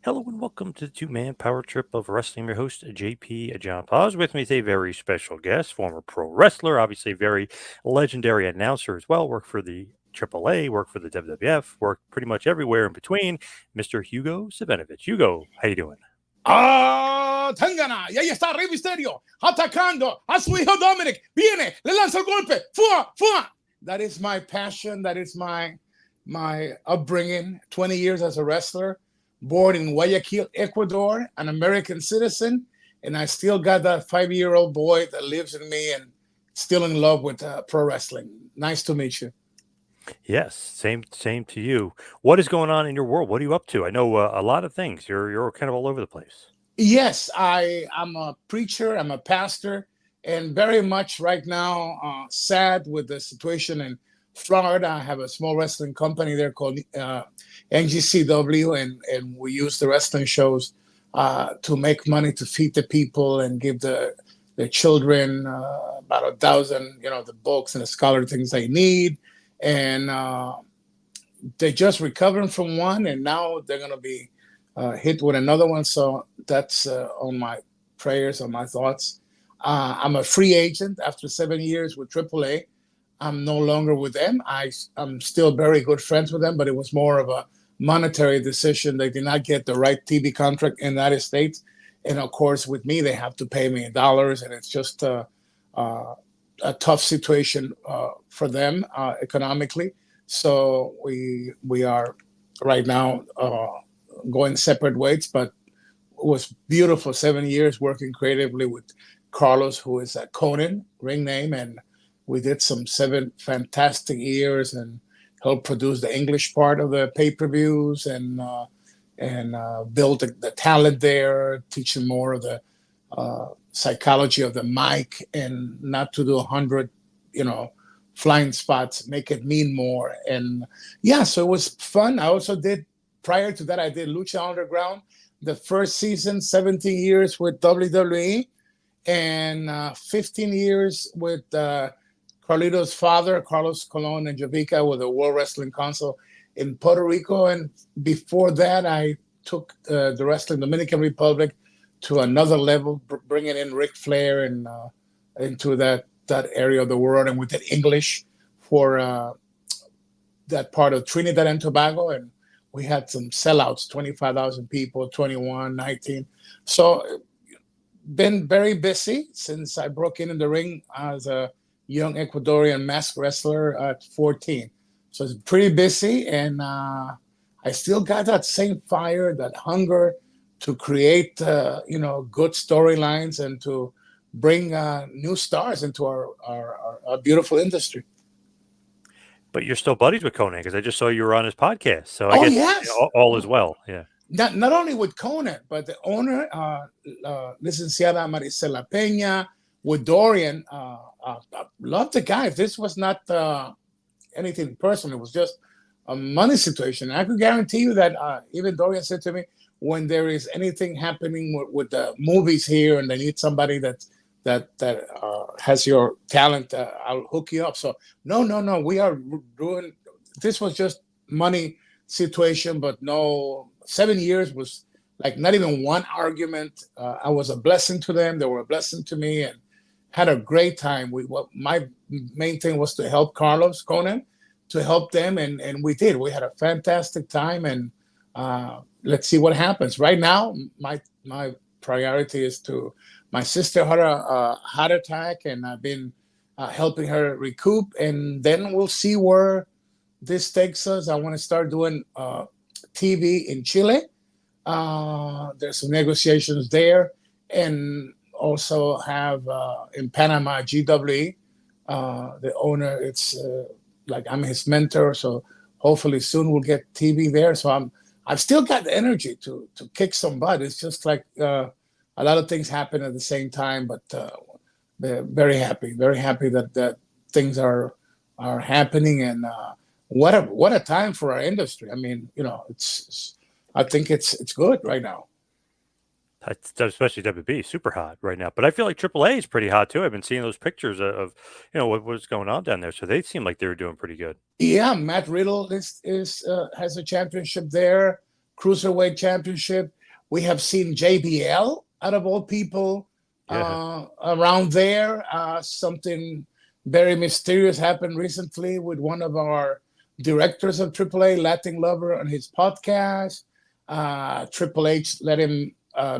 Hello and welcome to the two-man power trip of wrestling. I'm your host, JP John Poz. With me is a very special guest, former pro wrestler, obviously a very legendary announcer as well. Worked for the AAA, worked for the WWF, worked pretty much everywhere in between. Mr. Hugo Savinovich. Hugo, how you doing? ¡Ah! Tangana. Y ahí está Rey Misterio atacando a su hijo Dominic. Viene, le lanza el golpe. ¡Fua! ¡Fua! That is my passion. That is my upbringing. 20 years as a wrestler. Born in Guayaquil, Ecuador, an American citizen. And I still got that 5-year-old boy that lives in me and still in love with pro wrestling. Nice to meet you. Yes, same to you. What is going on in your world? What are you up to? I know a lot of things. You're kind of all over the place. Yes, I'm a preacher, I'm a pastor, and very much right now sad with the situation in Florida. I have a small wrestling company there called NGCW, and we use the wrestling shows to make money to feed the people and give the children about 1,000, the books and the scholar things they need. And they just recovering from one, and now they're going to be hit with another one. So that's on my prayers, on my thoughts. I'm a free agent after 7 years with AAA. I'm no longer with them. I'm still very good friends with them, but it was more of a monetary decision. They did not get the right TV contract in the United States. And of course, with me, they have to pay me in dollars, and it's just a tough situation for them economically. So we are right now going separate ways, but it was beautiful 7 years working creatively with Carlos, who is at Konnan, ring name, and we did some 7 fantastic years and helped produce the English part of the pay-per-views and build the talent there, teaching more of the psychology of the mic and not to do 100, flying spots, make it mean more. And yeah, so it was fun. I also did, prior to that, I did Lucha Underground, the first season, 17 years with WWE, and 15 years with Carlito's father, Carlos Colon and Javica, with the World Wrestling Council in Puerto Rico. And before that, I took the Wrestling Dominican Republic to another level, bringing in Ric Flair and into that area of the world. And we did English for that part of Trinidad and Tobago. And we had some sellouts, 25,000 people, 21, 19. So been very busy since I broke in the ring as a young Ecuadorian masked wrestler at 14. So it's pretty busy, and I still got that same fire, that hunger to create, good storylines and to bring new stars into our beautiful industry. But you're still buddies with Conan because I just saw you were on his podcast. So I Oh guess yes, all is well. Yeah. not only with Conan, but the owner, Licenciada Maricela Peña, with Dorian. I love the guy. If this was not anything personal, it was just a money situation. And I could guarantee you that even Dorian said to me, when there is anything happening with the movies here and they need somebody that has your talent, I'll hook you up. So no, we are doing. This was just money situation, but no. 7 years was like not even one argument. I was a blessing to them. They were a blessing to me, and had a great time. My main thing was to help Carlos Conan, to help them, and we did. We had a fantastic time, and let's see what happens. Right now, my priority is to. My sister had a heart attack, and I've been helping her recoup, and then we'll see where this takes us. I want to start doing TV in Chile. There's some negotiations there, and also have in Panama GWE. The owner, it's like I'm his mentor, so hopefully soon we'll get TV there. So I've still got the energy to kick some butt. It's just like a lot of things happen at the same time, but very happy that things are happening, and what a time for our industry. I mean, I think it's good right now. Especially WB, super hot right now. But I feel like AAA is pretty hot too. I've been seeing those pictures of what's going on down there. So they seem like they were doing pretty good. Yeah, Matt Riddle is has a championship there. Cruiserweight Championship. We have seen JBL, out of all people, around there. Something very mysterious happened recently with one of our directors of AAA, Latin Lover, on his podcast. Triple H let him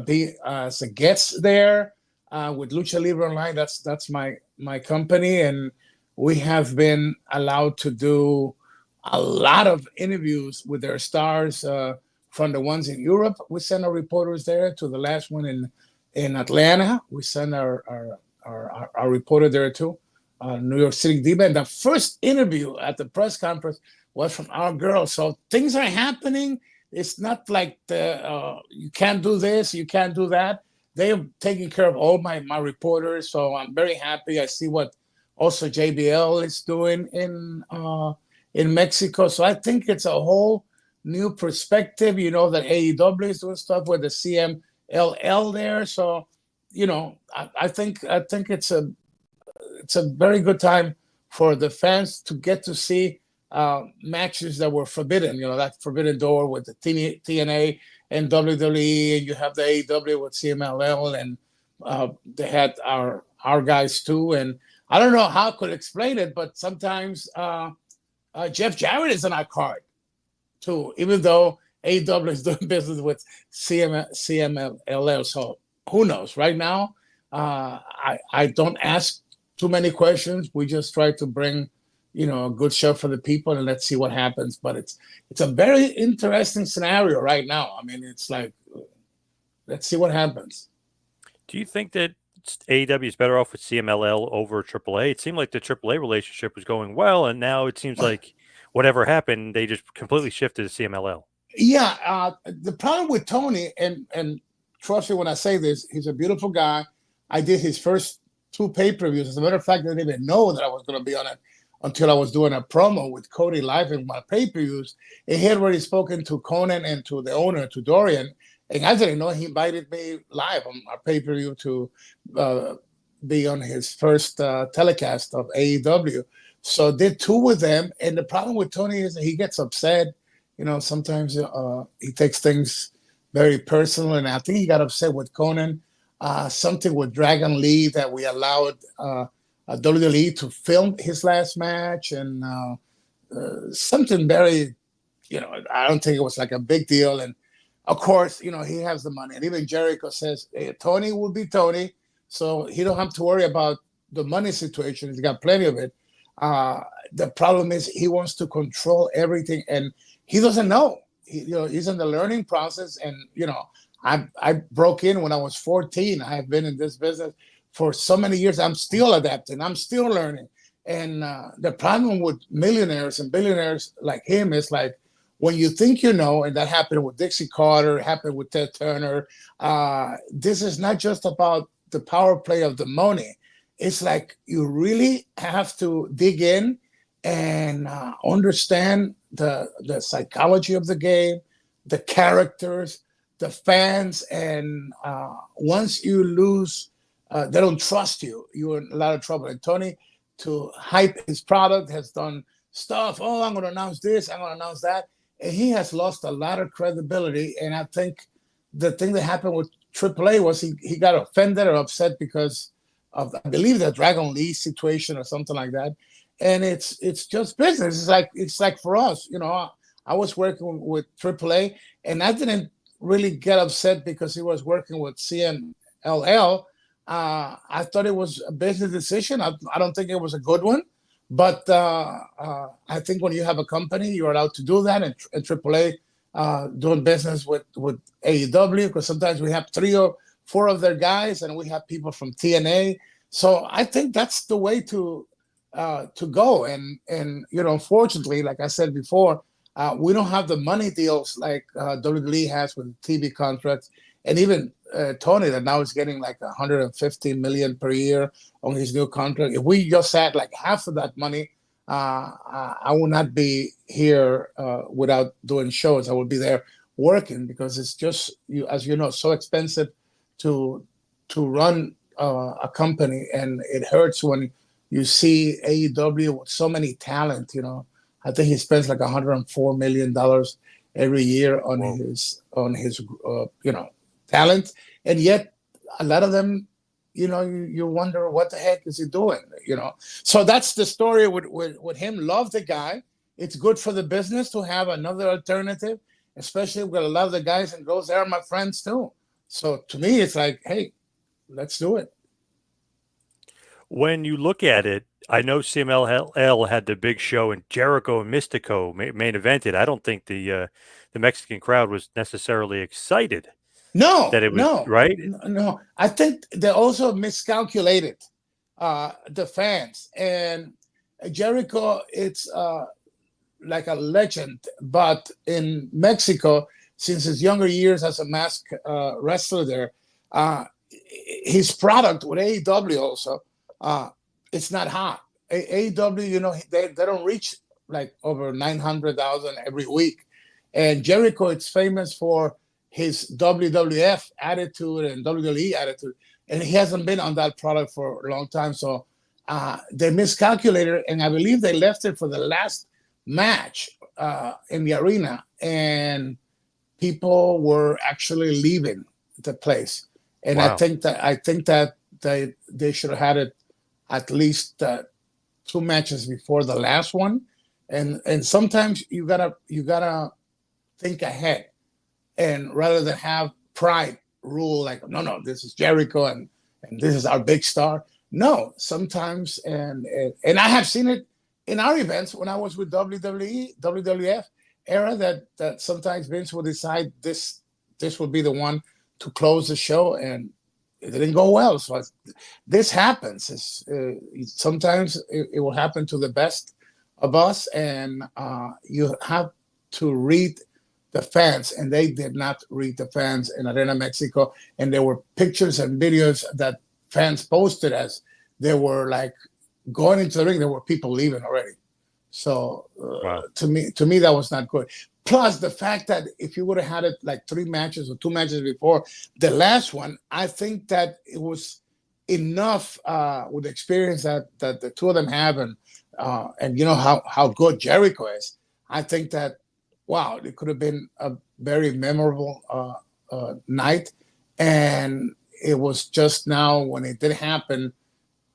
be as a guest there with Lucha Libre Online. That's my company, and we have been allowed to do a lot of interviews with their stars. From the ones in Europe, we send our reporters there, to the last one in Atlanta. We send our reporter there too. New York City Diva. And the first interview at the press conference was from our girl. So things are happening. It's not like you can't do this, you can't do that. They are taking care of all my reporters. So I'm very happy. I see what also JBL is doing in Mexico. So I think it's a whole new perspective. You know that AEW is doing stuff with the CMLL there. So, you know, I think it's a very good time for the fans to get to see matches that were forbidden. You know, that forbidden door with the TNA and WWE, and you have the AEW with CMLL, and they had our guys too. And I don't know how I could explain it, but sometimes Jeff Jarrett is on our card too, even though AEW is doing business with CMLL. So who knows? Right now, I don't ask too many questions. We just try to bring, you know, a good show for the people, and let's see what happens. But it's a very interesting scenario right now. I mean, it's like, let's see what happens. Do you think that AEW is better off with CMLL over AAA? It seemed like the AAA relationship was going well, and now it seems like whatever happened, they just completely shifted to CMLL. Yeah, the problem with Tony, and trust me when I say this, he's a beautiful guy. I did his first 2 pay-per-views. As a matter of fact, I didn't even know that I was going to be on it until I was doing a promo with Cody live in my pay-per-views. And he had already spoken to Konnan and to the owner, to Dorian, and I didn't know he invited me live on our pay-per-view to be on his first telecast of AEW. So did 2 with them. And the problem with Tony is that he gets upset. You know, sometimes he takes things very personal. And I think he got upset with Konnan. Something with Dragon Lee, that we allowed WWE to film his last match, and something very, you know, I don't think it was like a big deal. And of course, you know, he has the money. And even Jericho says, hey, Tony will be Tony, so he don't have to worry about the money situation. He's got plenty of it. The problem is he wants to control everything, and he doesn't know. He's in the learning process, and you know, I broke in when I was 14. I have been in this business for so many years. I'm still adapting. I'm still learning. And the problem with millionaires and billionaires like him is like, when you think you know, and that happened with Dixie Carter, happened with Ted Turner, this is not just about the power play of the money. It's like you really have to dig in and understand the psychology of the game, the characters, the fans. And once you lose, they don't trust you. You're in a lot of trouble. And Tony, to hype his product, has done stuff. Oh, I'm going to announce this. I'm going to announce that. And he has lost a lot of credibility. And I think the thing that happened with AAA was he got offended or upset because of, I believe, the Dragon Lee situation or something like that. And it's just business. It's like for us, you know, I was working with AAA, and I didn't really get upset because he was working with CMLL. I thought it was a business decision. I don't think it was a good one, but I think when you have a company, you're allowed to do that. And AAA doing business with AEW, because sometimes we have 3 or 4 of their guys, and we have people from TNA. So I think that's the way to go. And you know, unfortunately, like I said before, we don't have the money deals like WWE has with TV contracts, and even Tony, that now is getting like 150 million per year on his new contract. If we just had like half of that money, I would not be here without doing shows. I would be there working, because it's just, as you know, so expensive to run a company, and it hurts when you see AEW with so many talent. You know, I think he spends like $104 million every year Whoa. on his talent, and yet a lot of them, you wonder what the heck is he doing, So that's the story with him. Love the guy. It's good for the business to have another alternative, especially with a lot of the guys and girls. They are my friends too. So to me, it's like, hey, let's do it. When you look at it, I know CMLL had the big show and Jericho and Mystico main evented. I don't think the Mexican crowd was necessarily excited No, that it was no, right. no. I think they also miscalculated the fans. And Jericho, it's like a legend, but in Mexico, since his younger years as a masked wrestler there, uh, his product with AEW also, uh, it's not hot. AEW, they don't reach like over 900,000 every week. And Jericho, it's famous for his WWF attitude and WWE attitude, and he hasn't been on that product for a long time. So they miscalculated, and I believe they left it for the last match in the arena, and people were actually leaving the place. And Wow. I think that they should have had it at least 2 matches before the last one. And sometimes you gotta think ahead, and rather than have pride rule, like, no, this is Jericho and this is our big star. No, sometimes, and I have seen it in our events when I was with WWE, WWF era, that sometimes Vince will decide this would be the one to close the show, and it didn't go well. So this happens. Sometimes it will happen to the best of us, and you have to read the fans, and they did not read the fans in Arena Mexico. And there were pictures and videos that fans posted as they were like going into the ring. There were people leaving already. So Wow. to me, that was not good. Plus the fact that if you would have had it like 3 matches or 2 matches before the last one, I think that it was enough with the experience that the two of them have, and how good Jericho is. I think that, wow, it could have been a very memorable night. And it was just now when it did happen,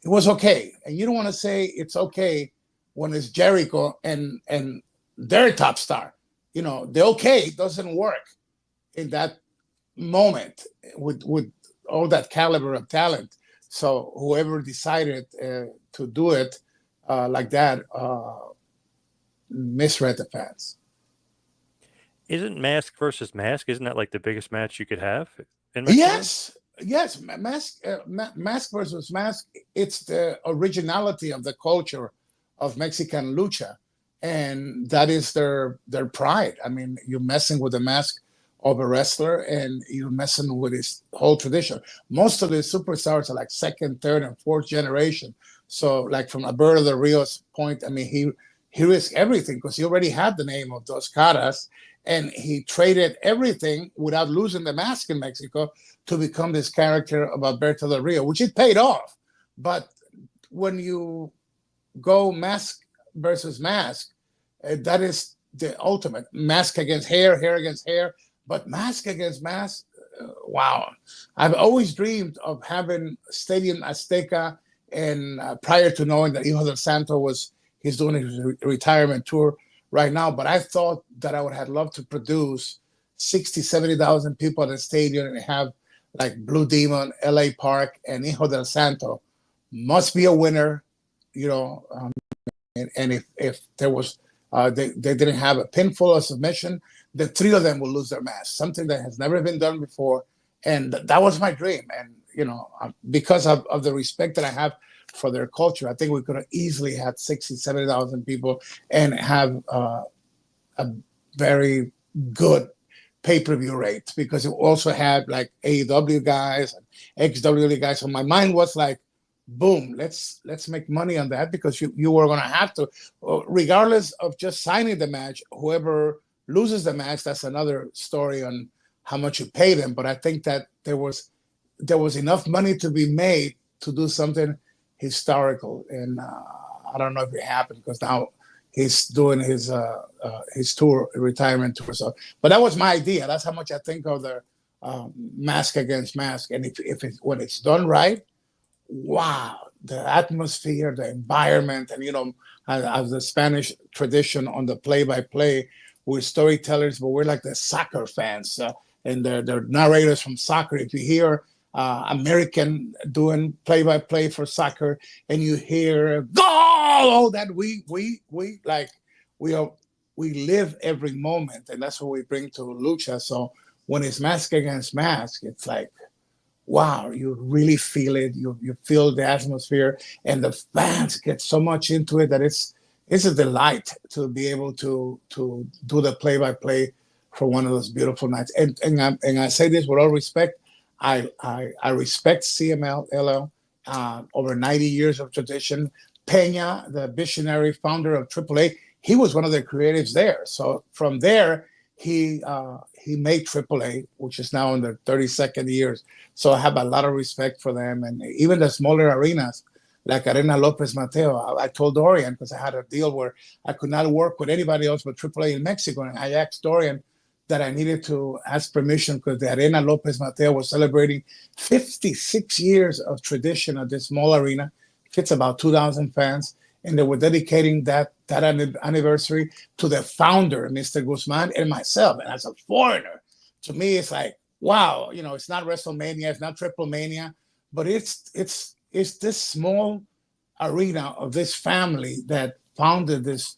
it was okay. And you don't want to say it's okay when it's Jericho and their top star. The okay doesn't work in that moment with all that caliber of talent. So whoever decided to do it like that misread the fans. Isn't mask versus mask? Isn't that like the biggest match you could have in Mexico? Yes. Mask versus mask. It's the originality of the culture of Mexican lucha, and that is their pride. I mean, you're messing with the mask of a wrestler, and you're messing with his whole tradition. Most of the superstars are like second, third, and fourth generation. So, like from Alberto Del Rio's point, I mean, he risked everything because he already had the name of Dos Caras, and he traded everything without losing the mask in Mexico to become this character of Alberto Del Rio, which it paid off. But when you go mask versus mask, that is the ultimate. Mask against hair, hair against hair, but mask against mask, wow. I've always dreamed of having Stadium Azteca, and prior to knowing that Hijo del Santo he's doing his retirement tour right now, but I thought that I would have loved to produce 60, 70,000 people at the stadium and have like Blue Demon, LA Park, and Hijo del Santo must be a winner, and if there was, they didn't have a pinfall or submission, the three of them will lose their mask, something that has never been done before. And that was my dream. And, because of the respect that I have for their culture, I think we could have easily had 60, 70,000 people and have a very good pay-per-view rate, because it also had like AEW guys and ex-WWE guys. So my mind was like, boom, let's make money on that, because you were going to have to, regardless of just signing the match, whoever loses the match, that's another story on how much you pay them. But I think that there was enough money to be made to do something historical. And I don't know if it happened, because now he's doing his tour, retirement tour. So, but that was my idea. That's how much I think of the Mask Against Mask. And when it's done right, wow, the atmosphere, the environment, and as the Spanish tradition on the play-by-play, we're storytellers, but we're like the soccer fans, and they're narrators from soccer. If you hear American doing play-by-play for soccer, and you hear goal, that we like we live every moment, and that's what we bring to lucha. So when it's Mask Against Mask, it's like, wow, you really feel it. You feel the atmosphere, and the fans get so much into it that it's a delight to be able to do the play-by-play for one of those beautiful nights. And I say this with all respect. I respect CMLL, over 90 years of tradition. Peña, the visionary founder of AAA, he was one of the creatives there. So from there, he made AAA, which is now in their 32nd years. So I have a lot of respect for them. And even the smaller arenas, like Arena Lopez Mateo, I told Dorian, because I had a deal where I could not work with anybody else but AAA in Mexico. And I asked Dorian that I needed to ask permission because the Arena Lopez Mateo was celebrating 56 years of tradition at this small arena. Fits about 2,000 fans. And they were dedicating that anniversary to the founder, Mr. Guzman, and myself. And as a foreigner, to me, it's like, wow, it's not WrestleMania, it's not Triple Mania, but it's this small arena of this family that founded this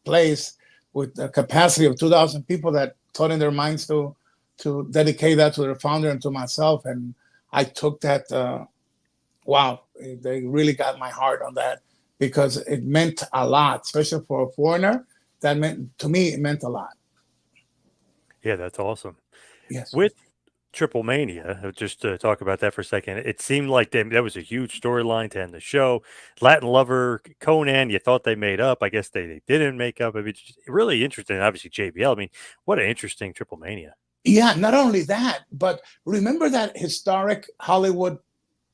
place with a capacity of 2,000 people that thought in their minds to dedicate that to their founder and to myself. And I took that, wow, they really got my heart on that, because it meant a lot, especially for a foreigner. To me, it meant a lot. Yeah, that's awesome. Yes. With Triple Mania, just to talk about that for a second, it seemed like that was a huge storyline to end the show. Latin Lover, Konnan, you thought they made up. I guess they didn't make up. I mean, it's really interesting. Obviously, JBL. I mean, what an interesting Triple Mania. Yeah, not only that, but remember that historic Hollywood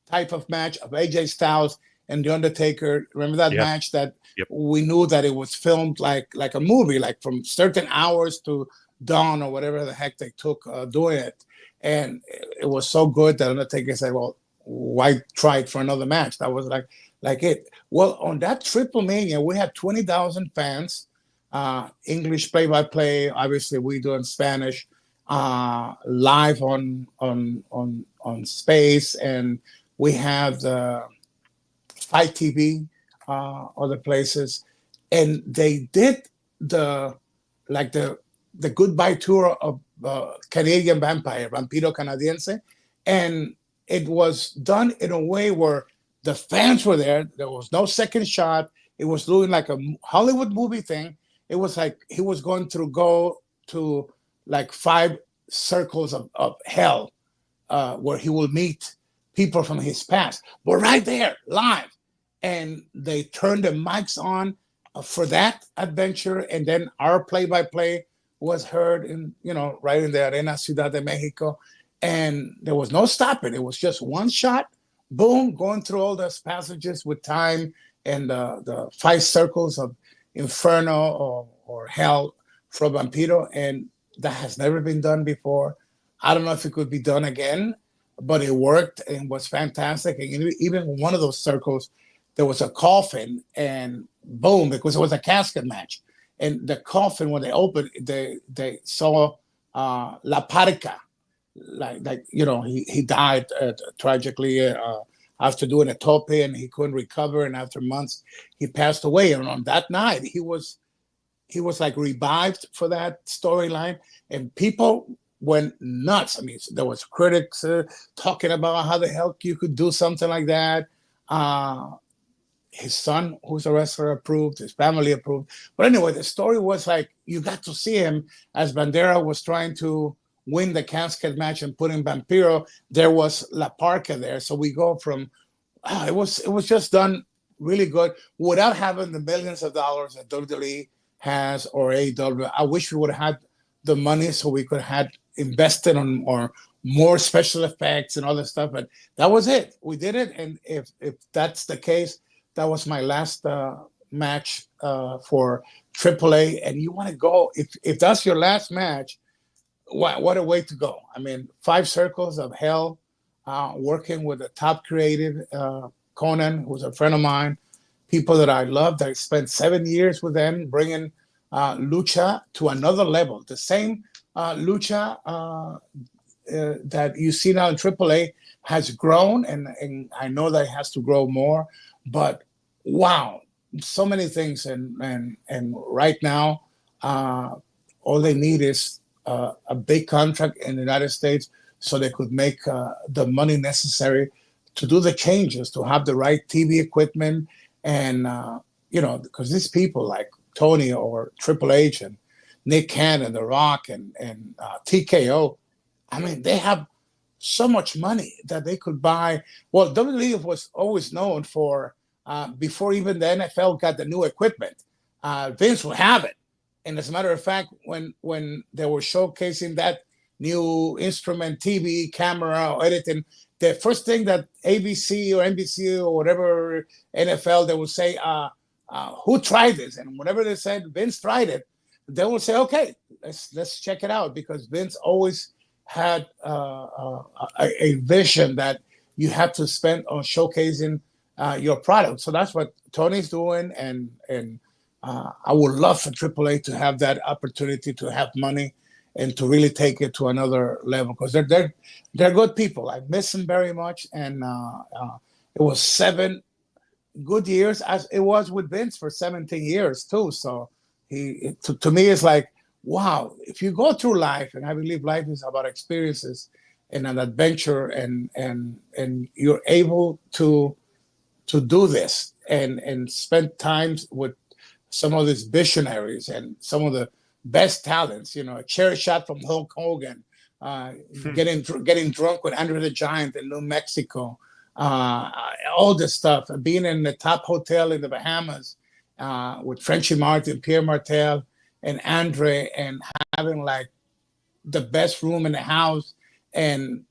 type of match of AJ Styles and The Undertaker. Remember that match that we knew that it was filmed like a movie, like from certain hours to dawn or whatever the heck they took doing it. And it was so good that Undertaker said, well, why try it for another match? That was like it. Well, on that Triple Mania, we had 20,000 fans, English play-by-play. Obviously, we do in Spanish, live on Space, and we have the Fight TV, other places, and they did the goodbye tour of Canadian Vampiro Canadiense, and it was done in a way where the fans were there. There was no second shot. It was doing like a Hollywood movie thing. It was like he was going to go to like 5 circles of hell, where he will meet people from his past. But right there, live. And they turned the mics on for that adventure. And then our play-by-play was heard right in the Arena Ciudad de Mexico. And there was no stopping. It was just one shot, boom, going through all those passages with time and the 5 circles of Inferno or Hell from Vampiro. And that has never been done before. I don't know if it could be done again, but it worked and was fantastic. And even one of those circles, there was a coffin, and boom, because it was a casket match. And the coffin, when they opened, they saw La Parca, like he died tragically after doing a tope, and he couldn't recover. And after months, he passed away. And on that night, he was like revived for that storyline, and people went nuts. I mean, there was critics talking about how the hell you could do something like that. His son, who's a wrestler, approved. His family approved. But anyway, the story was like you got to see him as Bandera was trying to win the casket match and put in Vampiro. There was La Parca there, so we go from it was just done really good without having the millions of dollars that WWE has or AEW. I wish we would have had the money so we could have invested on or more special effects and all that stuff. But that was it. We did it, and if that's the case, that was my last match for AAA, and you want to go, if that's your last match, what a way to go. I mean, 5 circles of hell, working with the top creative, Konnan, who's a friend of mine, people that I loved. I spent 7 years with them, bringing Lucha to another level. The same Lucha that you see now in AAA has grown, and I know that it has to grow more. But wow, so many things, and right now, all they need is a big contract in the United States, so they could make the money necessary to do the changes, to have the right TV equipment, and because these people like Tony or Triple H and Nick Cannon, The Rock, and TKO, I mean, they have so much money that they could buy. Well, WWE was always known for, before even the NFL got the new equipment, Vince would have it. And as a matter of fact, when they were showcasing that new instrument, TV, camera, or editing, the first thing that ABC or NBC or whatever NFL, they would say, who tried this? And whenever they said Vince tried it, they would say, okay, let's check it out, because Vince always had a vision that you have to spend on showcasing your product. So that's what Tony's doing, and I would love for AAA to have that opportunity to have money and to really take it to another level, because they're good people. I miss them very much, and it was 7 good years, as it was with Vince for 17 years too. So to me, it's like, wow, if you go through life, and I believe life is about experiences and an adventure, and you're able to do this and spend times with some of these visionaries and some of the best talents, a chair shot from Hulk Hogan, getting drunk with Andre the Giant in New Mexico, all this stuff, and being in the top hotel in the Bahamas with Frenchie Martin, Pierre Martel, and Andre, and having like the best room in the house, and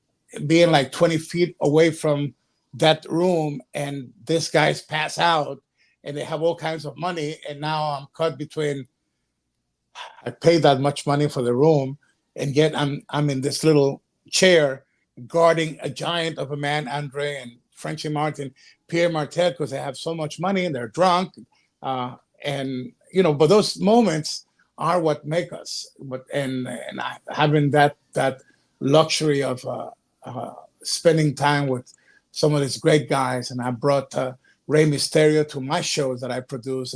being like 20 feet away from that room, and this guy's pass out, and they have all kinds of money, and now I'm caught between, I paid that much money for the room, and yet I'm in this little chair guarding a giant of a man, Andre and Frenchie Martin, Pierre Martel, because they have so much money and they're drunk, and but those moments are what make us. But and having that luxury of spending time with some of these great guys, and I brought Rey Mysterio to my shows that I produce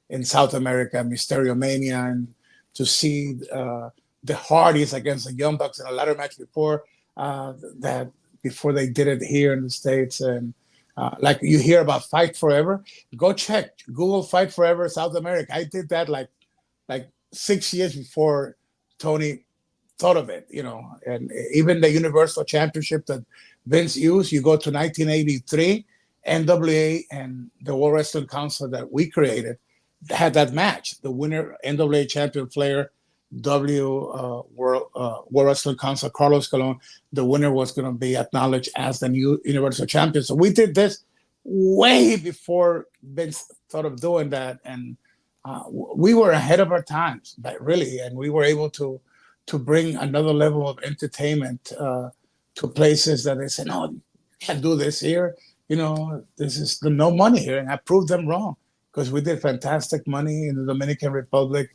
in South America, Mysterio Mania, and to see the Hardys against the Young Bucks in a ladder match before they did it here in the States. And like you hear about Fight Forever, go check, Google Fight Forever South America. I did that like 6 years before Tony thought of it, and even the Universal Championship that Vince used, you go to 1983, NWA and the World Wrestling Council that we created had that match. The winner, NWA champion Flair, World Wrestling Council, Carlos Colon, the winner was going to be acknowledged as the new Universal Champion. So we did this way before Vince thought of doing that, and we were ahead of our times, but really, and we were able to bring another level of entertainment to places that they said, no, you can't do this here. This is no money here. And I proved them wrong, because we did fantastic money in the Dominican Republic,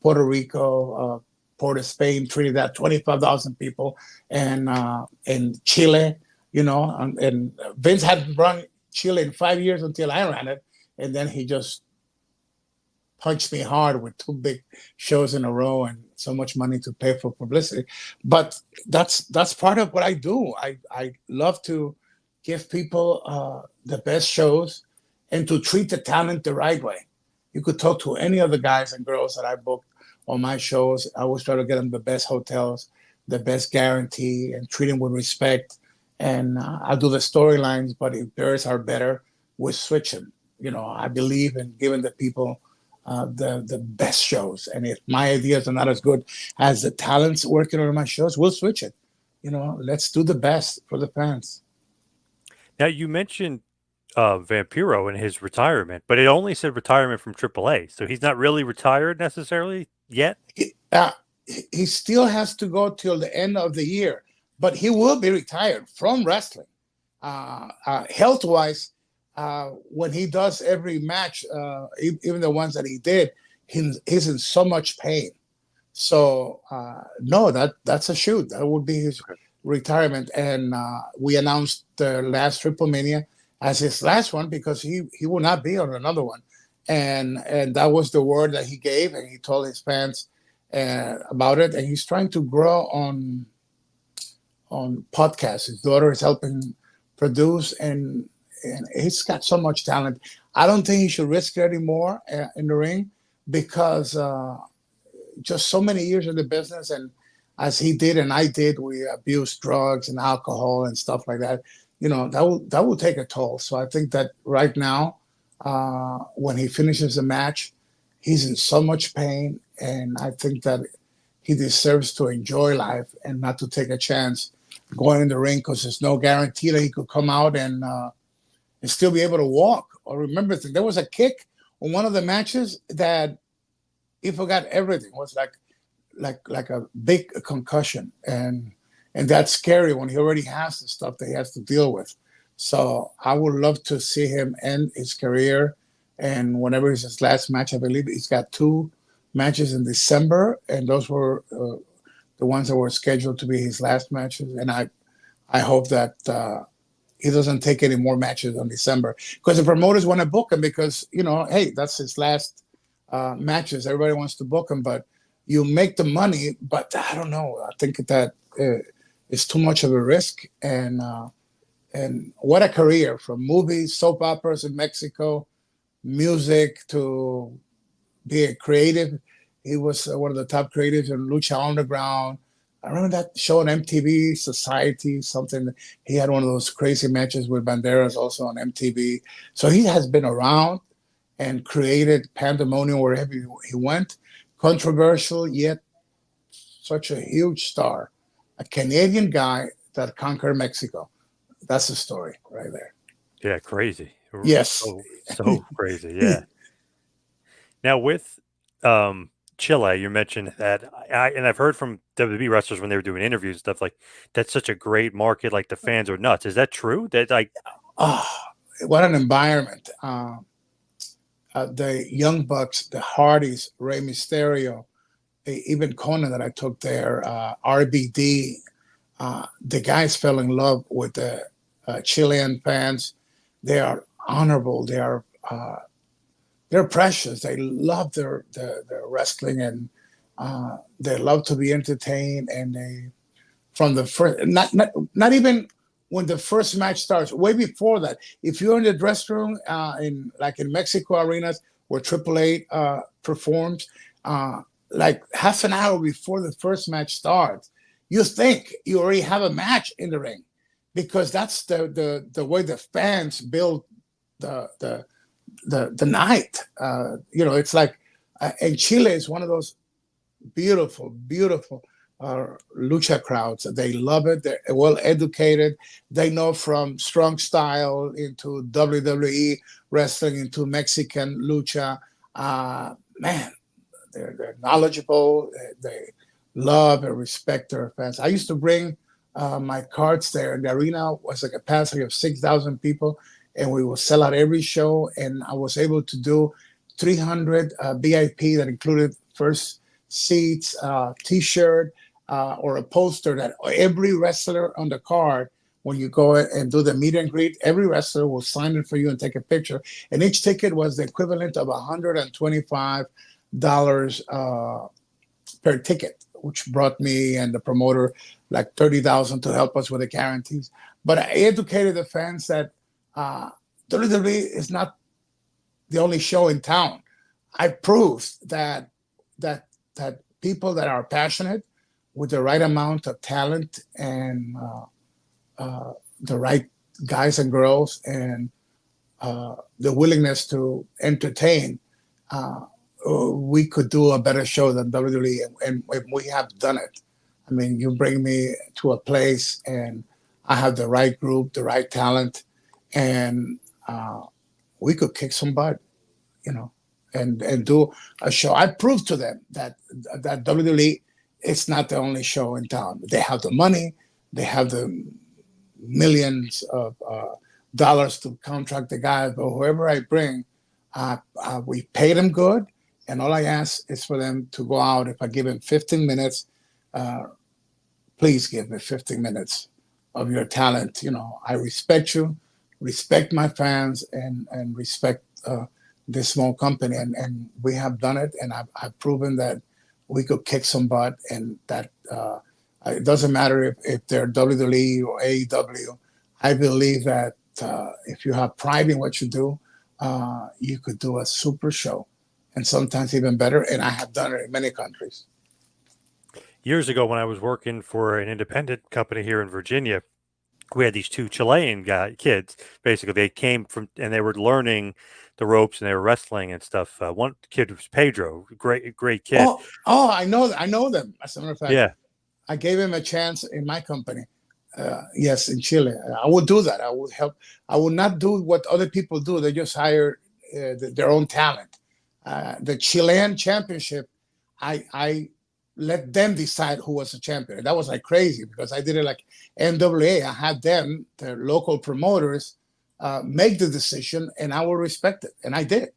Puerto Rico, Port of Spain, Trinidad, 25,000 people, and in Chile, and Vince hadn't run Chile in 5 years until I ran it. And then he just punched me hard with 2 big shows in a row and so much money to pay for publicity. But that's part of what I do. I love to give people the best shows and to treat the talent the right way. You could talk to any of the guys and girls that I booked on my shows. I always try to get them the best hotels, the best guarantee, and treat them with respect. And I do the storylines, but if theirs are better, we're switching. I believe in giving the people the best shows. And if my ideas are not as good as the talents working on my shows, we'll switch it. Let's do the best for the fans. Now, you mentioned Vampiro in his retirement, but it only said retirement from AAA, so he's not really retired necessarily yet. He still has to go till the end of the year, but he will be retired from wrestling. Health wise, when he does every match, even the ones that he did, he's in so much pain. So no, that's a shoot. That would be his retirement. And we announced the last Triple Mania as his last one because he will not be on another one. And that was the word that he gave, and he told his fans about it. And he's trying to grow on podcasts. His daughter is helping produce, and he's got so much talent. I don't think he should risk it anymore in the ring because just so many years in the business, and as he did and I did, we abused drugs and alcohol and stuff like that. You know, that will take a toll. So I think that right now, when he finishes the match, he's in so much pain, and I think that he deserves to enjoy life and not to take a chance going in the ring because there's no guarantee that he could come out and still be able to walk. Or remember, there was a kick on one of the matches that he forgot everything. It was like a big concussion, and that's scary when he already has the stuff that he has to deal with. So I would love to see him end his career, and whenever it's his last match, I believe he's got 2 matches in December, and those were the ones that were scheduled to be his last matches. And I hope that he doesn't take any more matches in December because the promoters want to book him because, you know, hey, that's his last matches. Everybody wants to book him, but you make the money. But I don't know. I think that it's too much of a risk. And what a career, from movies, soap operas in Mexico, music, to being creative. He was one of the top creatives in Lucha Underground. I remember that show on MTV, Society, something. He had one of those crazy matches with Banderas also on MTV. So he has been around and created pandemonium wherever he went. Controversial, yet such a huge star. A Canadian guy that conquered Mexico. That's the story right there. Yeah, crazy. Yes. So crazy. Yeah. Now with Chile, you mentioned that, and I've heard from WWE wrestlers when they were doing interviews and stuff, like that's such a great market. Like the fans are nuts. Is that true? That like, Oh, what an environment. The Young Bucks, the Hardys, Rey Mysterio, even Konnan that I took there, RBD, the guys fell in love with the Chilean fans. They are honorable. They're precious. They love their wrestling, and they love to be entertained. And they, from the first, not even when the first match starts, way before that, if you're in the dressing room in Mexico arenas where AAA performs, like half an hour before the first match starts, you think you already have a match in the ring, because that's the way the fans build the night. It's like, and Chile is one of those beautiful lucha crowds. They love it. They're well educated. They know from strong style into WWE wrestling into Mexican lucha. Man, they're knowledgeable. They love and respect their fans. I used to bring my cards there, and the arena was a capacity of 6,000 people, and we will sell out every show. And I was able to do 300 VIP that included first seats, T-shirt, or a poster that every wrestler on the card, when you go and do the meet and greet, every wrestler will sign it for you and take a picture. And each ticket was the equivalent of $125 per ticket, which brought me and the promoter like $30,000 to help us with the guarantees. But I educated the fans that WWE is not the only show in town. I proved that people that are passionate with the right amount of talent and the right guys and girls and the willingness to entertain, we could do a better show than WWE, and we have done it. I mean, you bring me to a place and I have the right group, the right talent, and we could kick some butt, you know, and do a show. I proved to them that WWE is not the only show in town. They have the money, they have the millions of dollars to contract the guys, but whoever I bring, we pay them good, and all I ask is for them to go out. If I give them 15 minutes, please give me 15 minutes of your talent. You know, I respect you, respect my fans, and respect this small company, and we have done it, and I've proven that we could kick some butt, and that it doesn't matter if they're WWE or AEW. I believe that if you have pride in what you do, you could do a super show, and sometimes even better. And I have done it in many countries. Years ago, when I was working for an independent company here in Virginia, we had these two Chilean kids. Basically, they came from and they were learning the ropes and they were wrestling and stuff. One kid was Pedro, great kid. I know them. As a matter of fact, Yeah, I gave him a chance in my company. Yes, in Chile. I would do that. I would help. I would not do what other people do. They just hire their own talent. The Chilean championship, I let them decide who was the champion. That was like crazy because I did it like NWA. I had them, the local promoters, make the decision, and I will respect it. And I did.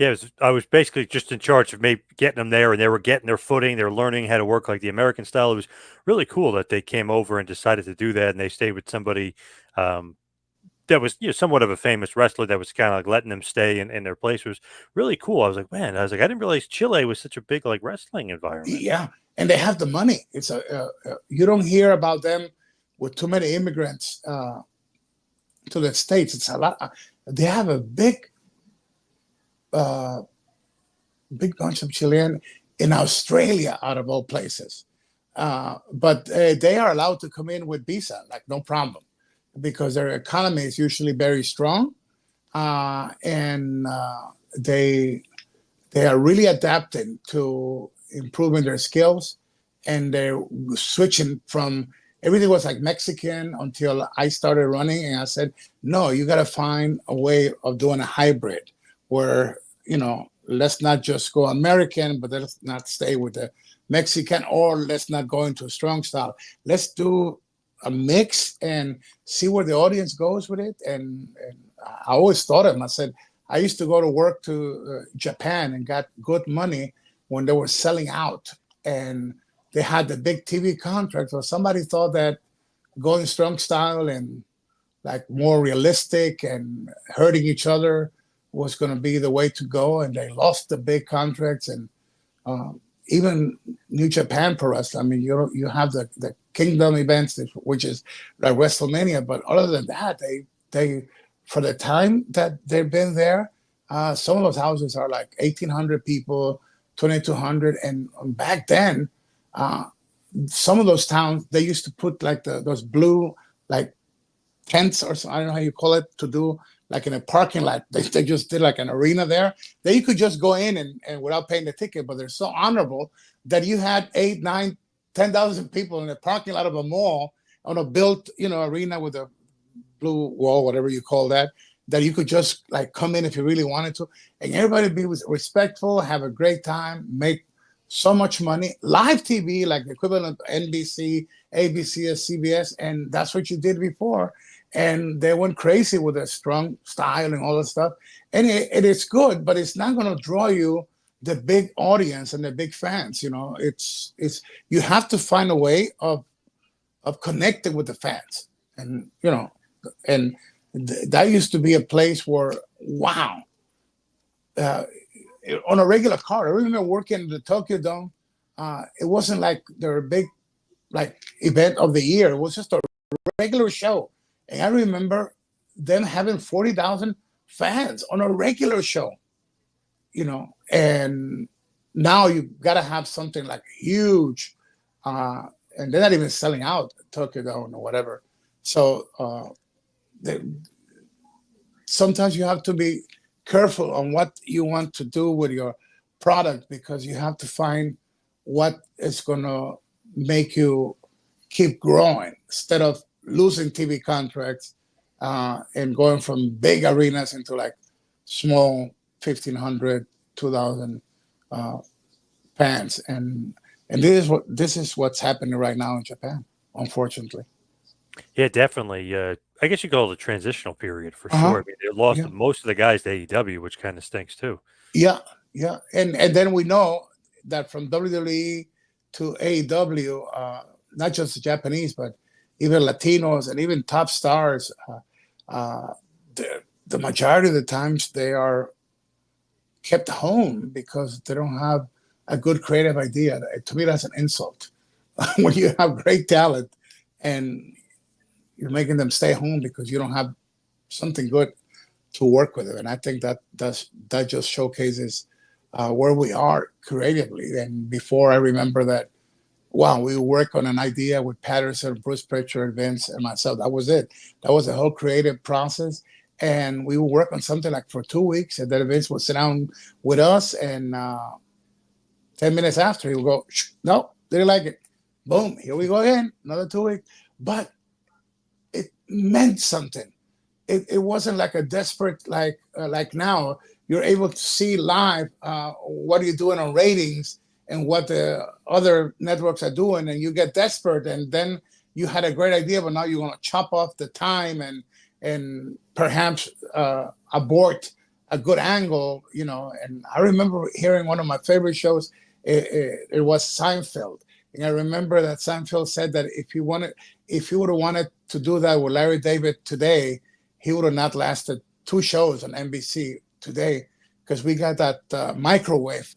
yeah. I was basically just in charge of maybe getting them there, and they were getting their footing. They were learning how to work like the American style. It was really cool that they came over and decided to do that, and they stayed with somebody that was somewhat of a famous wrestler that was kind of like letting them stay in their place. It was really cool. I was like, man, I didn't realize Chile was such a big like wrestling environment. Yeah, and they have the money. It's you don't hear about them with too many immigrants to the States. It's a lot. They have a big bunch of Chilean in Australia, out of all places. But they are allowed to come in with visa, like no problem, because their economy is usually very strong, and they are really adapting to improving their skills, and they're switching from everything was like Mexican until I started running, and I said, no, you got to find a way of doing a hybrid where let's not just go American, but let's not stay with the Mexican, or let's not go into a strong style. Let's do a mix and see where the audience goes with it. And I always thought of him. I said, I used to go to work to Japan and got good money when they were selling out and they had the big TV contract. So somebody thought that going strong style and like more realistic and hurting each other was going to be the way to go. And they lost the big contracts. And even New Japan Pro Wrestling, I mean, you have the Kingdom events, which is like WrestleMania, but other than that, they for the time that they've been there, some of those houses are like 1,800 people, 2,200, and back then, some of those towns they used to put like those blue like tents or something, I don't know how you call it, to do like in a parking lot. They just did like an arena there. Then you could just go in and without paying the ticket, but they're so honorable that you had 8, 9, 10,000 people in the parking lot of a mall on a built, arena with a blue wall, whatever you call that you could just like come in if you really wanted to, and everybody be respectful, have a great time, make so much money. Live TV, like the equivalent of NBC, ABC, or CBS, and that's what you did before. And they went crazy with a strong style and all that stuff. And it is good, but it's not going to draw you the big audience and the big fans. It's you have to find a way of connecting with the fans. And that used to be a place where, wow, on a regular card. I remember working in the Tokyo Dome. It wasn't like their big like event of the year. It was just a regular show. And I remember them having 40,000 fans on a regular show, and now you got to have something like huge, and they're not even selling out Tokyo Dome or whatever. So sometimes you have to be careful on what you want to do with your product, because you have to find what is going to make you keep growing instead of losing TV contracts. and going from big arenas into like small 1,500, 2,000 uh, fans, and this is what's happening right now in Japan, unfortunately. Yeah, definitely. I guess you call it a transitional period for Uh sure. huh. I mean, they lost Yeah. most of the guys to AEW, which kind of stinks too. Yeah. Yeah. And then we know that from WWE to AEW, not just the Japanese, but even Latinos and even top stars, the majority of the times they are kept home because they don't have a good creative idea. To me, that's an insult. When you have great talent and you're making them stay home because you don't have something good to work with it. And I think that just showcases where we are creatively. And before, I remember that, wow, we work on an idea with Patterson, Bruce Pritchard, Vince, and myself. That was it. That was the whole creative process. And we would work on something like for 2 weeks, and then Vince would sit down with us, and 10 minutes after, he would go, no, didn't like it. Boom, here we go again, another 2 weeks. But it meant something. It wasn't like a desperate, like now you're able to see live what are you doing on ratings and what the other networks are doing, and you get desperate, and then you had a great idea, but now you want to chop off the time and perhaps abort a good angle, you know. And I remember hearing one of my favorite shows. It was Seinfeld, and I remember that Seinfeld said that if he would have wanted to do that with Larry David today, he would have not lasted 2 shows on NBC today, because we got that microwave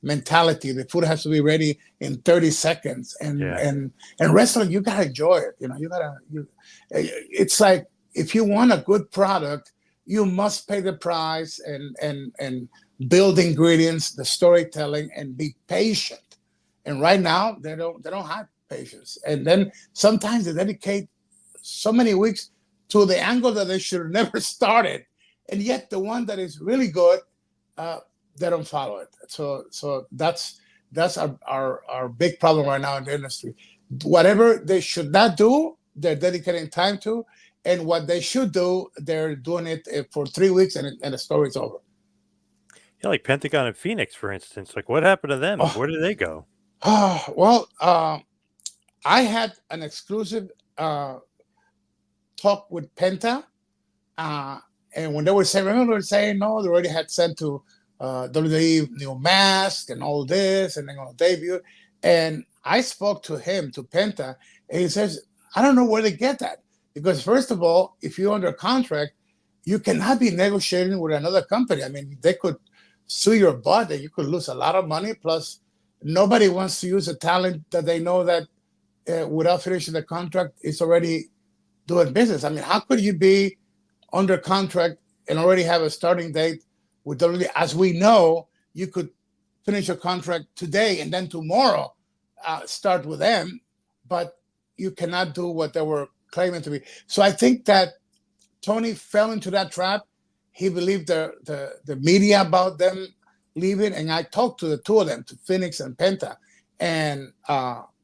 mentality. The food has to be ready in 30 seconds, and Yeah. and wrestling, you gotta enjoy it. You know, it's like, if you want a good product, you must pay the price and build ingredients, the storytelling, and be patient. And right now, they don't have patience. And then sometimes they dedicate so many weeks to the angle that they should have never started, and yet the one that is really good, uh, they don't follow it. So that's our big problem right now in the industry. Whatever they should not do, they're dedicating time to, and what they should do, they're doing it for 3 weeks, and the story's over. Yeah, like Pentagon and Phoenix, for instance. Like, what happened to them? Oh, Where did they go? well, I had an exclusive talk with Penta. Uh, and when they were saying, remember they were saying, no, they already had sent to WWE new mask and all this, and they're going to debut. And I spoke to him, to Penta, and he says, I don't know where they get that. Because first of all, if you're under contract, you cannot be negotiating with another company. I mean, they could sue your butt and you could lose a lot of money. Plus, nobody wants to use a talent that they know that without finishing the contract, it's already doing business. I mean, how could you be under contract and already have a starting date with WWE? As we know, you could finish your contract today and then tomorrow start with them, but you cannot do what they were claiming to be. So I think that Tony fell into that trap. He believed the media about them leaving, and I talked to the two of them, to Phoenix and Penta, and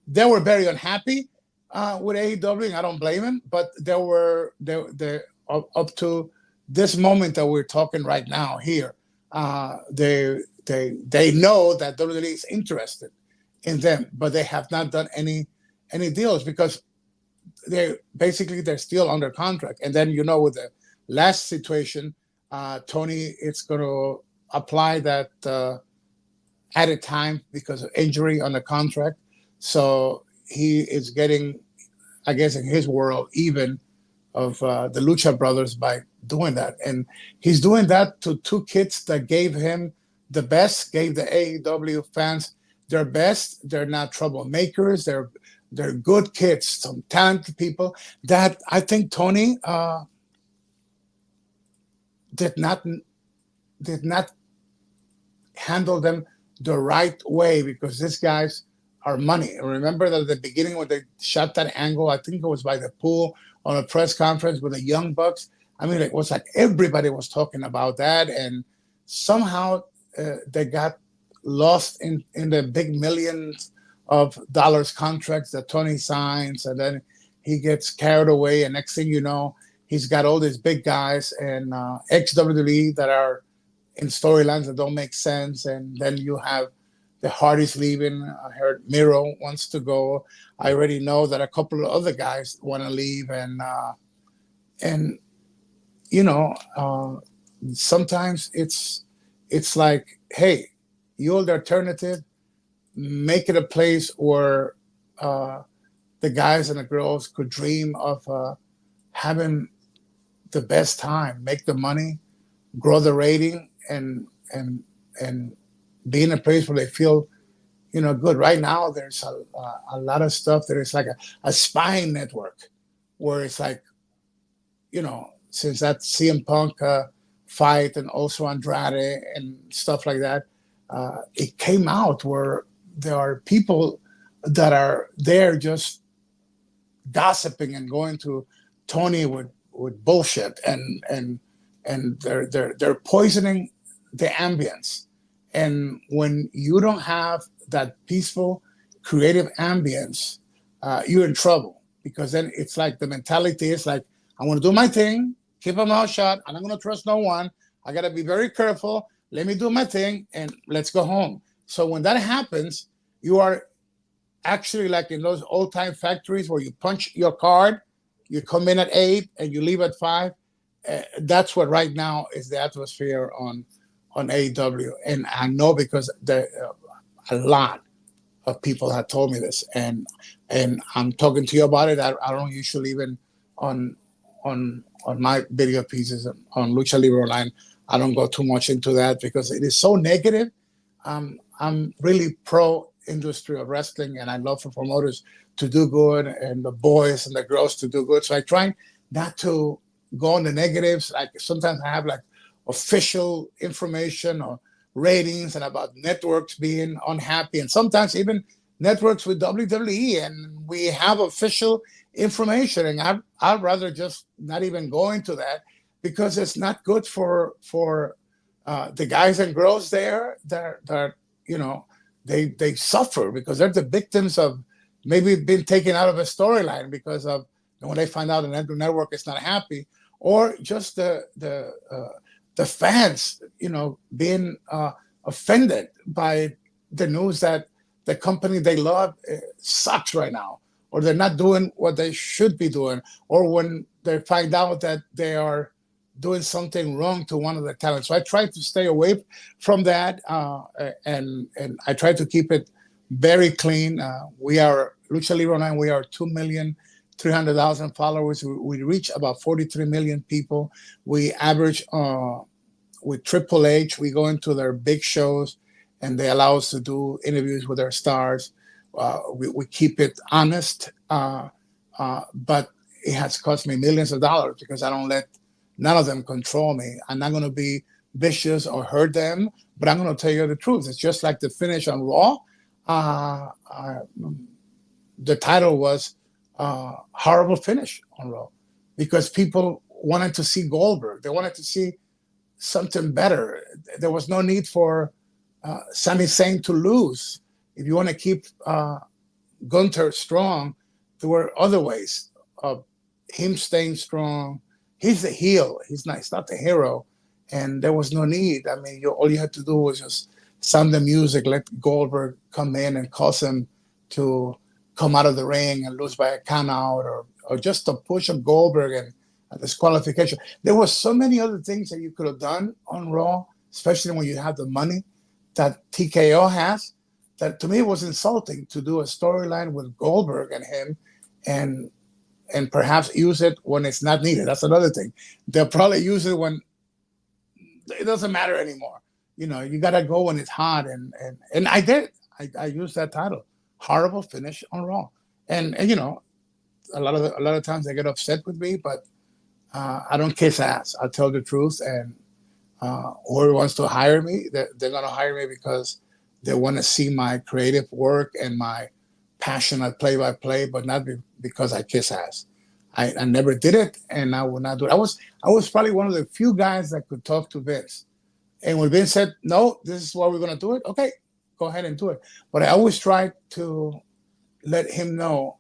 they were very unhappy with AEW, and I don't blame him. But they up to this moment that we're talking right now here, they know that WWE is interested in them, but they have not done any deals because they're still under contract. And then with the last situation, Tony is going to apply that added time because of injury on the contract. So he is getting, I guess, in his world, even of the Lucha Brothers by doing that. And he's doing that to two kids that gave him the best, gave the AEW fans their best. They're not troublemakers. They're good kids, some talented people that I think Tony did not handle them the right way, because these guys are money. Remember that at the beginning when they shot that angle, I think it was by the pool on a press conference with the Young Bucks. I mean, it was like everybody was talking about that, and somehow they got lost in the big millions of dollars contracts that Tony signs, and then he gets carried away, and next thing you know, he's got all these big guys and ex-WWE that are in storylines that don't make sense, and then you have the Hardys leaving. I heard Miro wants to go. I already know that a couple of other guys want to leave, and you know, sometimes it's like, hey, you're the alternative. Make it a place where the guys and the girls could dream of having the best time, make the money, grow the rating, and be in a place where they feel, good. Right now, there's a lot of stuff that is like a spying network, where it's like, since that CM Punk fight and also Andrade and stuff like that, it came out where there are people that are there just gossiping and going to Tony with bullshit, and they're poisoning the ambience. And when you don't have that peaceful, creative ambience, you're in trouble, because then it's like the mentality is like, I want to do my thing, keep my mouth shut. I'm not going to trust no one. I got to be very careful. Let me do my thing and let's go home. So when that happens, you are actually like in those old time factories where you punch your card, you come in at 8 and you leave at 5. That's what right now is the atmosphere on AEW. And I know because a lot of people have told me this, and I'm talking to you about it. I don't usually even on my video pieces on Lucha Libre Online, I don't go too much into that because it is so negative. I'm really pro industry of wrestling, and I love for promoters to do good and the boys and the girls to do good. So I try not to go on the negatives. Like sometimes I have like official information or ratings and about networks being unhappy, and sometimes even networks with WWE, and we have official information, and I'd rather just not even go into that because it's not good for the guys and girls there that they suffer because they're the victims of maybe being taken out of a storyline because of when they find out the network is not happy, or just the fans being offended by the news that the company they love sucks right now, or they're not doing what they should be doing, or when they find out that they are doing something wrong to one of the talents. So I try to stay away from that, and I try to keep it very clean. We are Lucha Libre Online. We are 2,300,000 followers. We reach about 43 million people. We average with Triple H. We go into their big shows, and they allow us to do interviews with their stars. We keep it honest, but it has cost me millions of dollars because I don't let none of them control me. I'm not going to be vicious or hurt them, but I'm going to tell you the truth. It's just like the finish on Raw. The title was horrible finish on Raw because people wanted to see Goldberg. They wanted to see something better. There was no need for Sami Zayn to lose. If you want to keep Gunther strong, there were other ways of him staying strong. He's the heel. He's not the hero. And there was no need. I mean, all you had to do was just sound the music, let Goldberg come in and cause him to come out of the ring and lose by a count out, or just a push of Goldberg and a disqualification. There were so many other things that you could have done on Raw, especially when you have the money that TKO has, that to me was insulting to do a storyline with Goldberg and him and perhaps use it when it's not needed. That's another thing. They'll probably use it when it doesn't matter anymore. You got to go when it's hot. And I did. I used that title. Horrible finish on Raw. And a lot of times they get upset with me, but I don't kiss ass. I'll tell the truth. And whoever wants to hire me, they're going to hire me because they want to see my creative work and my passion at play-by-play, but not because I kiss ass. I never did it, and I will not do it. I was probably one of the few guys that could talk to Vince. And when Vince said, no, this is what we're going to do it, okay, go ahead and do it. But I always tried to let him know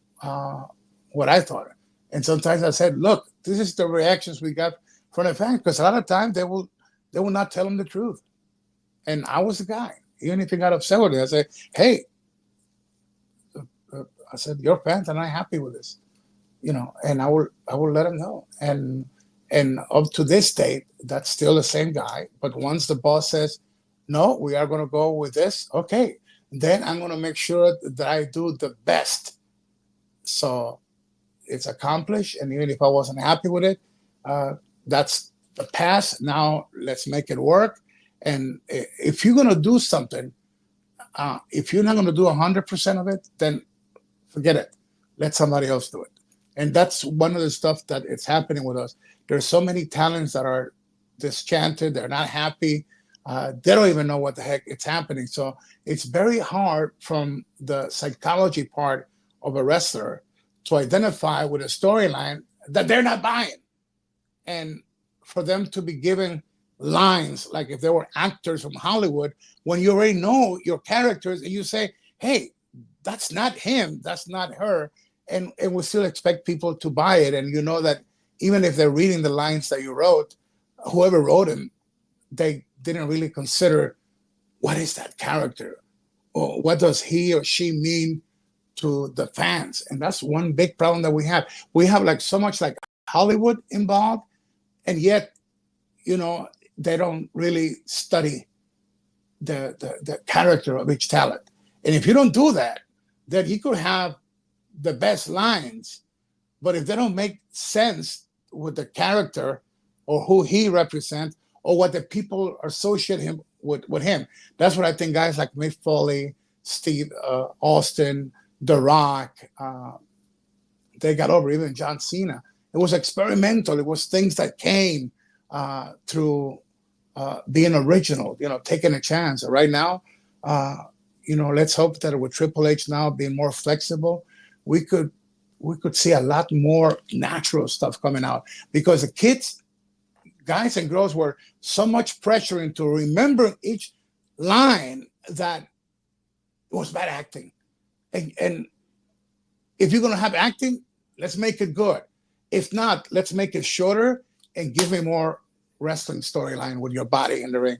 what I thought. And sometimes I said, look, this is the reactions we got from the fans, because a lot of times they will not tell them the truth. And I was the guy. Even if he got upset with it, I said, hey, I said, your fans are not happy with this, and I will let them know. And up to this date, that's still the same guy. But once the boss says, no, we are going to go with this, okay, then I'm going to make sure that I do the best. So it's accomplished. And even if I wasn't happy with it, that's the past. Now let's make it work. And if you're going to do something, if you're not going to do 100% of it, then forget it. Let somebody else do it. And that's one of the stuff that it's happening with us. There's so many talents that are disenchanted. They're not happy. They don't even know what the heck it's happening. So it's very hard from the psychology part of a wrestler to identify with a storyline that they're not buying. And for them to be given lines like if they were actors from Hollywood, when you already know your characters and you say, hey, that's not him, that's not her, and we still expect people to buy it. And you know that even if they're reading the lines that you wrote, whoever wrote them, they didn't really consider what is that character, or what does he or she mean to the fans. And that's one big problem that we have. We have like so much like Hollywood involved, and yet, they don't really study the character of each talent. And if you don't do that, then you could have the best lines, but if they don't make sense with the character or who he represents or what the people associate him with him, that's what I think guys like Mick Foley, Steve Austin, The Rock, they got over. Even John Cena. It was experimental. It was things that came through being original, taking a chance. Right now, let's hope that with Triple H now being more flexible, we could see a lot more natural stuff coming out, because the kids, guys and girls, were so much pressure into remembering each line that it was bad acting. And if you're going to have acting, let's make it good. If not, let's make it shorter and give me more wrestling storyline with your body in the ring.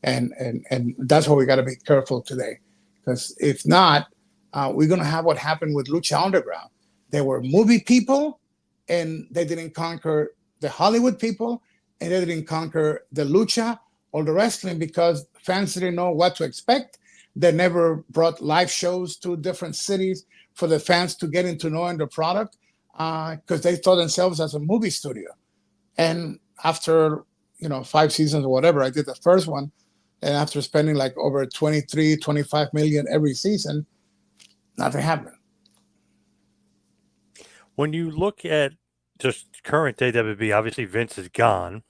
And that's what we got to be careful today. Because if not, we're going to have what happened with Lucha Underground. They were movie people, and they didn't conquer the Hollywood people, and they didn't conquer the Lucha or the wrestling because fans didn't know what to expect. They never brought live shows to different cities for the fans to get into knowing the product, because they thought themselves as a movie studio. And after 5 seasons or whatever, I did the first one, and after spending like over 23, 25 million every season, nothing happened. When you look at just current day WWE, obviously Vince is gone.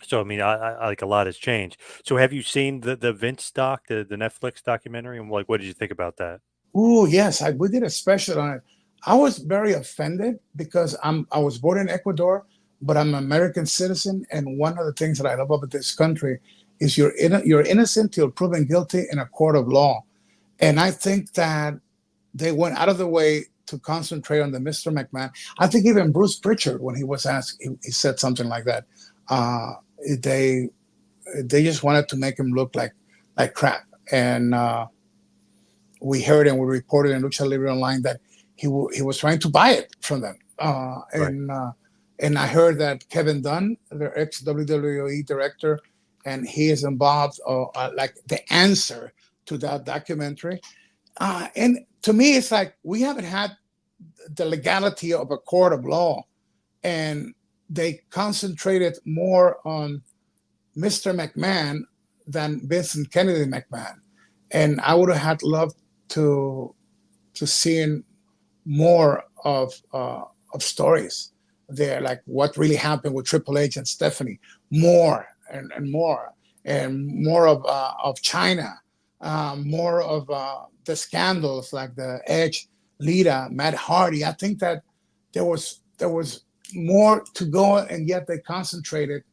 So, I mean, I like a lot has changed. So have you seen the Vince doc, the Netflix documentary? And like, what did you think about that? Oh, yes. We did a special on it. I was very offended because I was born in Ecuador, but I'm an American citizen. And one of the things that I love about this country is you're innocent till proven guilty in a court of law. And I think that they went out of the way to concentrate on the Mr. McMahon. I think even Bruce Pritchard, when he was asked, he said something like that. They just wanted to make him look like crap. And we heard and we reported in Lucha Libre Online that he was trying to buy it from them. And I heard that Kevin Dunn, their ex-WWE director, and he is involved, like the answer to that documentary. And to me, it's like we haven't had the legality of a court of law, and they concentrated more on Mr. McMahon than Vincent Kennedy McMahon. And I would have had loved to see more of stories there, like what really happened with Triple H and Stephanie, more and more of China, more of the scandals like the Edge, Lita, Matt Hardy. I think that there was more to go, and yet they concentrated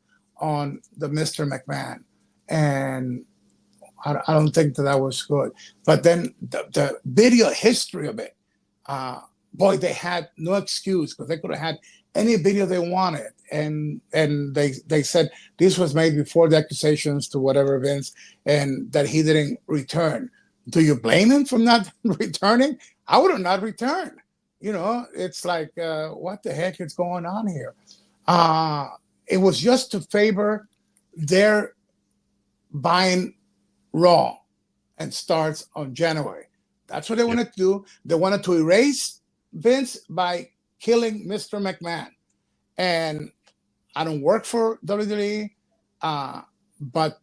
on the Mr. McMahon, and I don't think that was good. But then the video history of it, boy, they had no excuse because they could have had any video they wanted. And they said this was made before the accusations to whatever Vince, and that he didn't return. Do you blame him for not returning? I would have not returned. It's like, what the heck is going on here? It was just to favor their buying Raw and starts on January. That's what they wanted to do. They wanted to erase Vince by killing Mr. McMahon. And I don't work for WWE, but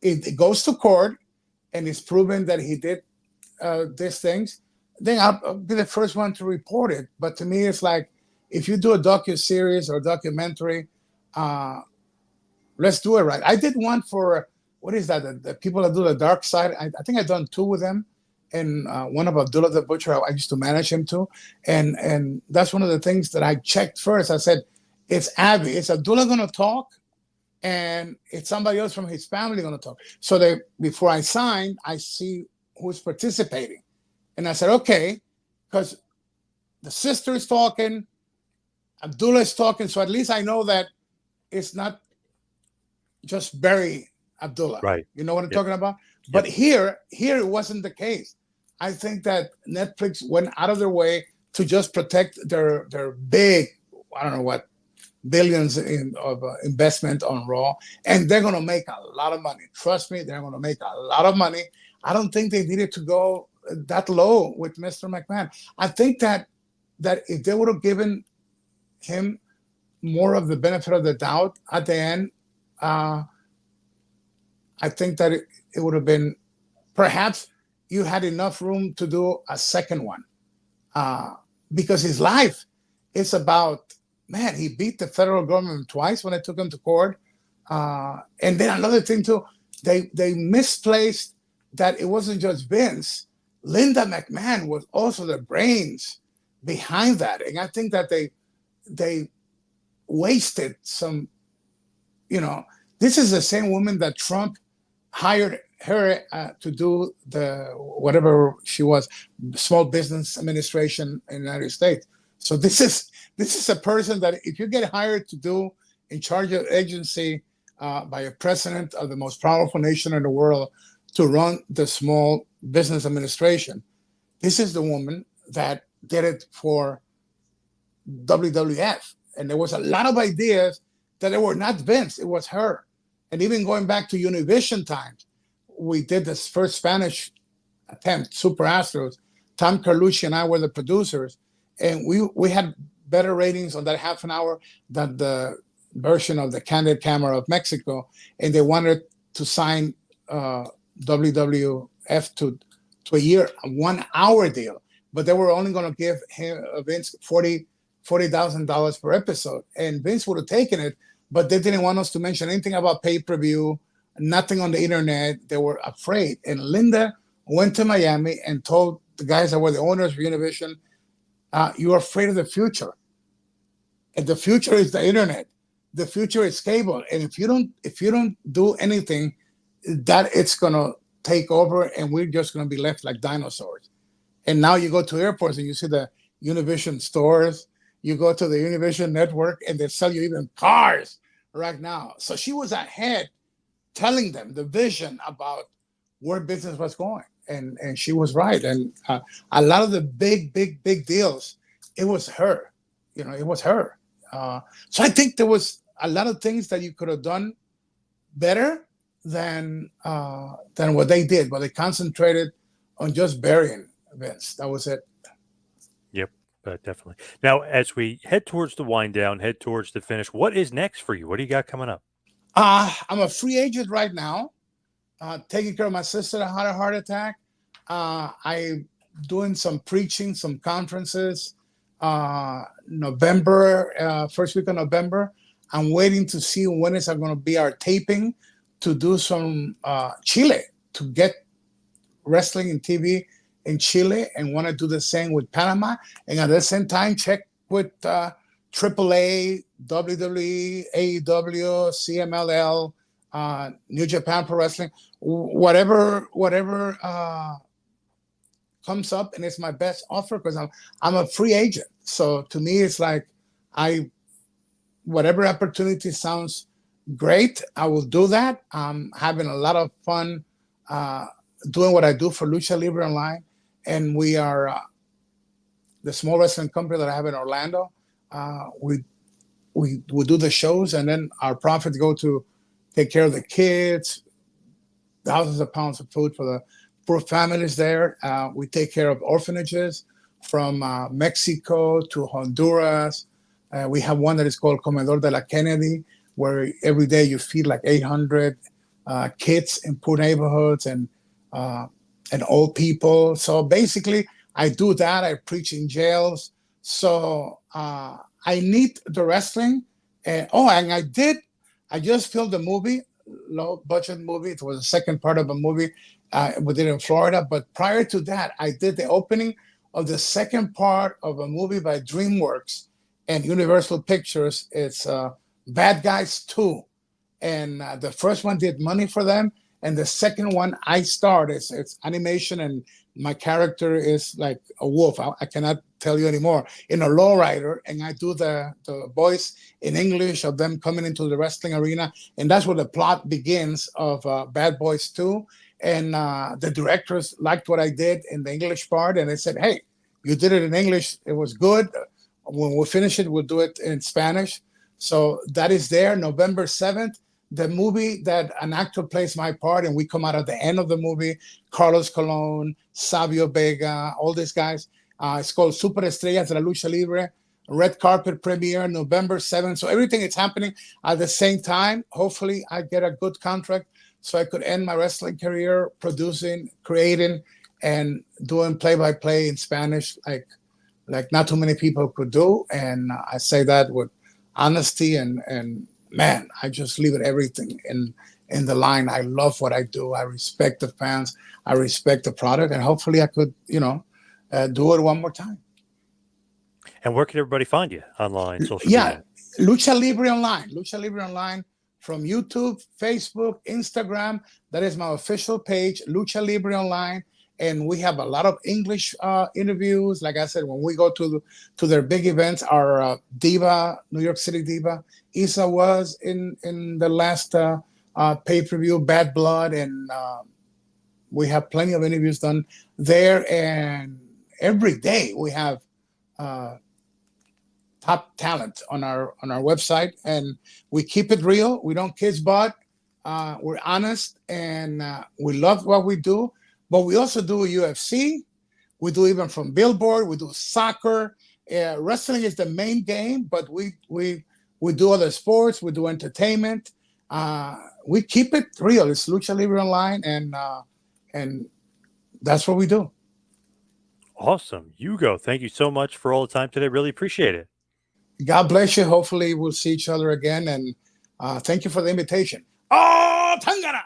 it goes to court and it's proven that he did these things. Then I'll be the first one to report it. But to me, it's like, if you do a docu-series or documentary, let's do it right. I did one for, what is that? The people that do the dark side. I think I've done 2 with them. And one of Abdullah the Butcher, I used to manage him too. And that's one of the things that I checked first. I said, it's Abby. Is Abdullah going to talk? And it's somebody else from his family going to talk. So before I signed, I see who's participating. And I said, okay, because the sister is talking, Abdullah is talking, so at least I know that it's not just Barry Abdullah. Right. You know what I'm talking about? But here it wasn't the case. I think that Netflix went out of their way to just protect their big, I don't know what, billions of investment on Raw, and they're going to make a lot of money. Trust me, they're going to make a lot of money. I don't think they needed to go that low with Mr. McMahon. I think that if they would have given him more of the benefit of the doubt at the end, I think that it would have been, perhaps you had enough room to do a second one, because his life is about, man, he beat the federal government twice when they took him to court. And then another thing too, they misplaced that it wasn't just Vince. Linda McMahon was also the brains behind that. And I think that they wasted some, this is the same woman that Trump hired her to do the, whatever she was, Small Business Administration in the United States. So this is a person that if you get hired to do in charge of agency by a president of the most powerful nation in the world to run the Small Business Administration, this is the woman that did it for WWF. And there was a lot of ideas that they were not Vince, it was her. And even going back to Univision times, we did this first Spanish attempt, Super Astros. Tom Carlucci and I were the producers, and we had better ratings on that half an hour than the version of the Candid Camera of Mexico. And they wanted to sign WWF to a year, a 1 hour deal, but they were only going to give Vince $40,000 per episode. And Vince would have taken it, but they didn't want us to mention anything about pay-per-view, nothing on the internet. They were afraid. And Linda went to Miami and told the guys that were the owners of Univision, you're afraid of the future. And the future is the internet. The future is cable. And if you don't do anything, that it's gonna take over and we're just gonna be left like dinosaurs. And now you go to airports and you see the Univision stores, you go to the Univision network and they sell you even cars right now. So she was ahead telling them the vision about where business was going. And she was right. And a lot of the big deals, it was her. It was her. So I think there was a lot of things that you could have done better than what they did, but they concentrated on just burying Vince. That was it. Yep, definitely. Now, as we head towards the wind down, head towards the finish, what is next for you? What do you got coming up? I'm a free agent right now, taking care of my sister that had a heart attack. I'm doing some preaching, some conferences. November, first week of November. I'm waiting to see when is going to be our taping to do some Chile, to get wrestling and TV in Chile, and want to do the same with Panama. And at the same time, check with AAA, WWE, AEW, CMLL, New Japan Pro Wrestling, whatever comes up, and it's my best offer because I'm a free agent. So to me, it's like whatever opportunity sounds great, I will do that. I'm having a lot of fun doing what I do for Lucha Libre Online, and we are the small wrestling company that I have in Orlando. We do the shows, and then our profits go to take care of the kids, thousands of pounds of food for the poor families there. We take care of orphanages from Mexico to Honduras. We have one that is called Comedor de la Kennedy, where every day you feed like 800 kids in poor neighborhoods and old people. So basically, I do that. I preach in jails. So I need the wrestling. And I just filmed a movie, low budget movie. It was the second part of a movie we did in Florida. But prior to that, I did the opening of the second part of a movie by DreamWorks and Universal Pictures. It's Bad Guys 2. And the first one did money for them. And the second one I starred. It's animation, and my character is like a wolf. I cannot tell you anymore. In a lowrider, and I do the voice in English of them coming into the wrestling arena. And that's where the plot begins of Bad Boys 2. And the directors liked what I did in the English part. And they said, hey, you did it in English. It was good. When we finish it, we'll do it in Spanish. So that is there, November 7th. The movie that an actor plays my part, and we come out at the end of the movie, Carlos Colon, Savio Vega, all these guys. It's called Super Estrellas de la Lucha Libre. Red carpet premiere, November 7th. So everything is happening at the same time. Hopefully I get a good contract so I could end my wrestling career producing, creating, and doing play-by-play in Spanish like not too many people could do. And I say that with honesty and man, I just leave it everything in the line. I love what I do. I respect the fans. I respect the product, and hopefully I could, do it one more time. And where can everybody find you online, social Yeah, media? Lucha Libre Online from YouTube, Facebook, Instagram. That is my official page, Lucha Libre Online. And we have a lot of English interviews. Like I said, when we go to their big events, our diva, New York City diva, Isa was in the last pay-per-view, Bad Blood, and we have plenty of interviews done there. And every day we have top talent on our website, and we keep it real. We don't kiss butt. We're honest, and we love what we do. But we also do UFC. We do even from Billboard. We do soccer. Wrestling is the main game, but we do other sports. We do entertainment. We keep it real. It's Lucha Libre Online, and that's what we do. Awesome. Hugo, thank you so much for all the time today. Really appreciate it. God bless you. Hopefully we'll see each other again, and thank you for the invitation. Oh, Tangana!